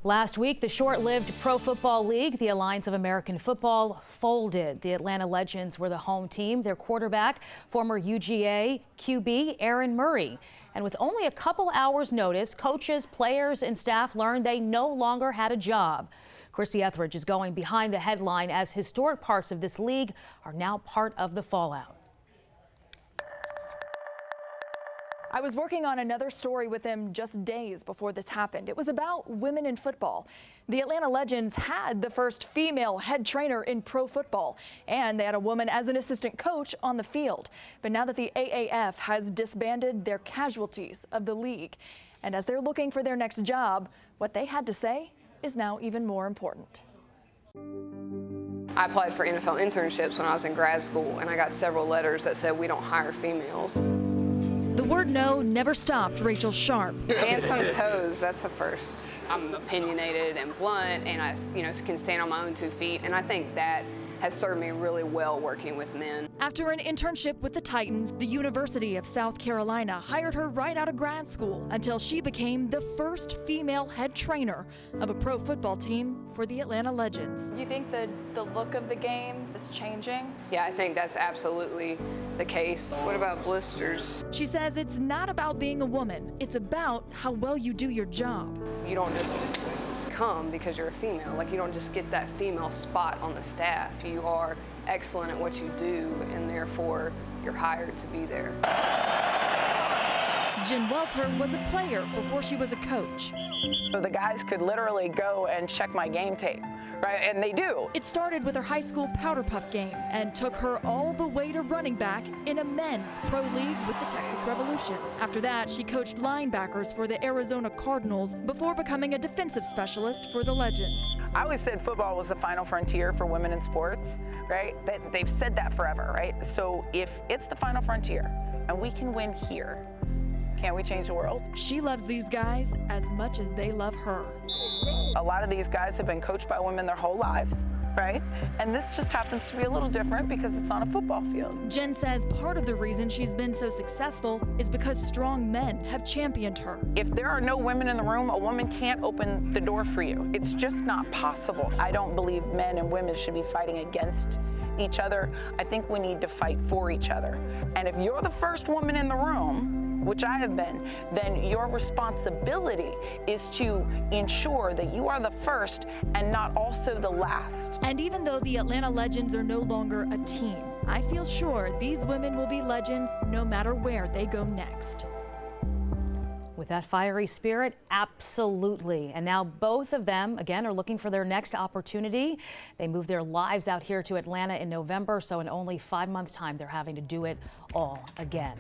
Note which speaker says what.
Speaker 1: Last week, the short-lived Pro Football League, the Alliance of American Football, folded. The Atlanta Legends were the home team. Their quarterback, former UGA QB Aaron Murray. And with only a couple hours' notice, coaches, players, and staff learned they no longer had a job. Christie Ethridge is going behind the headline as historic parts of this league are now part of the fallout.
Speaker 2: I was working on another story with them just days before this happened. It was about women in football. The Atlanta Legends had the first female head trainer in pro football, and they had a woman as an assistant coach on the field. But now that the AAF has disbanded, their casualties of the league. And as they're looking for their next job, what they had to say is now even more important.
Speaker 3: I applied for NFL internships when I was in grad school, and I got several letters that said we don't hire females.
Speaker 2: The word no never stopped Rachel Sharp.
Speaker 3: And some toes, that's a first. I'm opinionated and blunt, and I can stand on my own 2 feet, and I think that has served me really well working with men.
Speaker 2: After an internship with the Titans, the University of South Carolina hired her right out of grad school until she became the first female head trainer of a pro football team for the Atlanta Legends.
Speaker 4: You think the look of the game is changing?
Speaker 3: Yeah, I think that's absolutely the case. What about blisters?
Speaker 2: She says it's not about being a woman, it's about how well you do your job.
Speaker 3: You don't just come because you're a female. Like, you don't just get that female spot on the staff. You are excellent at what you do, and therefore you're hired to be there.
Speaker 2: Jen Welter was a player before she was a coach.
Speaker 5: So the guys could literally go and check my game tape, right? And they do.
Speaker 2: It started with her high school powder puff game and took her all the way to running back in a men's pro league with the Texas Revolution. After that, she coached linebackers for the Arizona Cardinals before becoming a defensive specialist for the Legends.
Speaker 5: I always said football was the final frontier for women in sports, right? They've said that forever, right? So if it's the final frontier and we can win here, can't we change the world?
Speaker 2: She loves these guys as much as they love her.
Speaker 5: A lot of these guys have been coached by women their whole lives, right? And this just happens to be a little different because it's on a football field.
Speaker 2: Jen says part of the reason she's been so successful is because strong men have championed her.
Speaker 5: If there are no women in the room, a woman can't open the door for you. It's just not possible. I don't believe men and women should be fighting against each other. I think we need to fight for each other. And if you're the first woman in the room, which I have been, then your responsibility is to ensure that you are the first and not also the last.
Speaker 2: And even though the Atlanta Legends are no longer a team, I feel sure these women will be legends no matter where they go next.
Speaker 1: With that fiery spirit, absolutely. And now both of them, again, are looking for their next opportunity. They moved their lives out here to Atlanta in November, so in only 5 months' time, they're having to do it all again.